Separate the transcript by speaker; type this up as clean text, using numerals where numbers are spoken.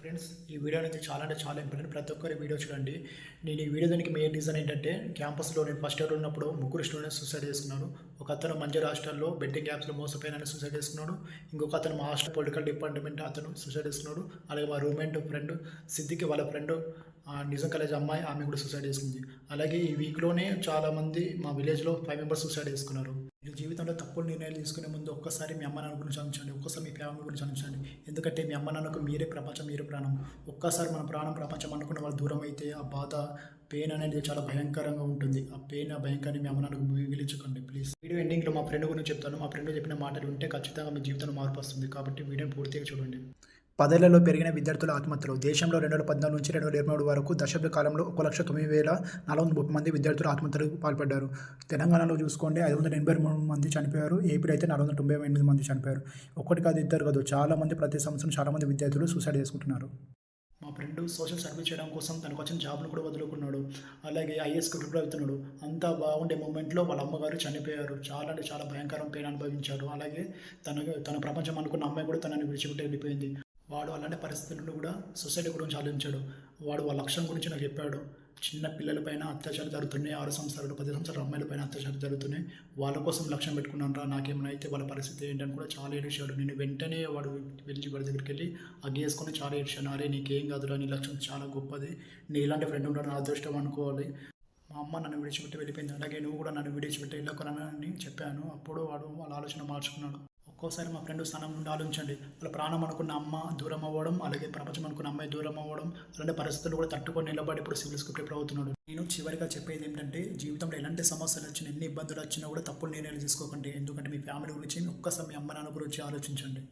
Speaker 1: Friends, ఈ video అనేది చాలా అంటే చాలా ఇంపార్టెంట్. ప్రతి ఒక్కరి వీడియో చూడండి. నేను ఈ వీడియో దానికి మెయిన్ రీజన్ ఏంటంటే, క్యాంపస్లో నేను ఫస్ట్ ఇయర్ ఉన్నప్పుడు ముగ్గురు స్టూడెంట్స్ సూసైడ్ చేసుకున్నారు. ఒక అతను మంజర్ హాస్టల్లో బెట్టింగ్ యాప్స్లో మోసపోయిన సూసైడ్ చేసుకున్నాడు. ఇంకొక అతను మా హాస్టల్ పొలిటికల్ డిపార్ట్మెంట్ అతను సూసైడ్ చేసుకున్నాడు. అలాగే మా రూమ్మేట్ ఫ్రెండ్ సిద్దికి వాళ్ళ ఫ్రెండ్ నిజం కాలేజ్ అమ్మాయి, ఆమె కూడా సూసైడ్ చేసుకుంది. అలాగే ఈ వీక్లోనే చాలామంది మా విలేజ్లో 5 మెంబర్స్ సూసైడ్ చేసుకున్నారు. మీరు జీవితంలో తప్పుడు నిర్ణయాలు తీసుకునే ముందు ఒక్కసారి మీ అమ్మ నాన్న గురించి ఆలోచించండి. ఒక్కసారి మీ ఫ్యామిలీ గురించి ఆలోచించండి. ఎందుకంటే మీ అమ్మ నాన్నకు మీరే ప్రపంచం, మీరే ప్రాణం. ఒక్కసారి మన ప్రాణం ప్రపంచం అనుకున్న వాళ్ళు దూరం అయితే ఆ బాధ, పెయిన్ అనేది చాలా భయంకరంగా ఉంటుంది. ఆ పెయిన్, ఆ భయంకరాన్ని మీ అమ్మ నాన్నకు మిగిలించకండి ప్లీజ్. వీడియో ఎండింగ్లో మా ఫ్రెండ్ గురించి చెప్తాను. మా ఫ్రెండ్ చెప్పిన మాటలు ఉంటే ఖచ్చితంగా మీ జీవితంలో మార్పు వస్తుంది. కాబట్టి వీడియోని పూర్తిగా చూడండి. 10ఏళ్లలో పెరిగిన విద్యార్థుల ఆత్మహత్యలు. దేశంలో 2014 నుంచి 2023 వరకు దశాబ్ద కాలంలో 1,09,430 మంది విద్యార్థులు ఆత్మహత్యలకు పాల్పడ్డారు. తెలంగాణలో చూసుకోండి 583 మంది చనిపోయారు. ఏపీలో అయితే 498 మంది చనిపోయారు. ఒక్కటి కాదు, ఇద్దరు కాదు, చాలామంది ప్రతి సంవత్సరం చాలామంది విద్యార్థులు సూసైడ్ చేసుకుంటున్నారు. మా ఫ్రెండ్ సోషల్ సర్వీస్ చేయడం కోసం తనకు వచ్చిన జాబ్ను కూడా వదులుకున్నాడు. అలాగే ఐఏఎస్ ప్రిపేర్ అవుతున్నాడు. అంతా బాగుండే మూమెంట్లో వాళ్ళ అమ్మగారు చనిపోయారు. చాలా అంటే చాలా భయంకరం పెయిన్ అనుభవించాడు. అలాగే తన ప్రపంచం అనుకున్న అమ్మాయి కూడా తనని విడిచిపెట్టి వెళ్ళిపోయింది. వాడు అలాంటి పరిస్థితుల్లో కూడా సొసైటీ గురించి ఆలోచించాడు. వాడు వాళ్ళ లక్ష్యం గురించి నాకు చెప్పాడు. చిన్న పిల్లలపైన అత్యాచారాలు జరుగుతున్నాయి. 6 సంవత్సరాలు 10 సంవత్సరాల అమ్మాయిలపైన అత్యాచారాలు జరుగుతున్నాయి. వాళ్ళ కోసం లక్ష్యం పెట్టుకున్నాను రా, నాకేమైనా అయితే వాళ్ళ పరిస్థితి ఏంటని కూడా చాలా ఏడిచాడు. నేను వెంటనే వాడి దగ్గరికి వెళ్ళి అగ్గేసుకొని చాలా ఏడ్చాను. అరే నీకేం కాదురా, నీ లక్ష్యం చాలా గొప్పది, నీ ఇలాంటి ఫ్రెండ్ ఉండడం నా అదృష్టం అనుకోవాలి. మా అమ్మ నన్ను విడిచిపెట్టి వెళ్ళిపోయింది, అలాగే నువ్వు కూడా నన్ను విడిచిపెట్టి వెళ్ళకునని చెప్పాను. అప్పుడు వాడు వాళ్ళ ఆలోచన మార్చుకున్నాడు. ఒక్కోసారి మా ఫ్రెండ్ స్థానం నుండి ఆలోచించండి. వాళ్ళ ప్రాణం అనుకున్న అమ్మ దూరం అవ్వడం, అలాగే ప్రపంచం అనుకున్న అమ్మాయి దూరం అవ్వడం, అలాంటి పరిస్థితులు కూడా తట్టుకొని నిలబడి ఇప్పుడు సివిల్స్కి ప్రిపేర్ అవుతున్నాడు. నేను చివరిగా చెప్పేది ఏంటంటే, జీవితంలో ఎలాంటి సమస్యలు వచ్చినా, ఎన్ని ఇబ్బందులు వచ్చినా కూడా తప్పులు నిర్ణయాలు తీసుకోకండి. ఎందుకంటే మీ ఫ్యామిలీ గురించి ఒక్కసారి మీ అమ్మ నాన్న గురించి ఆలోచించండి.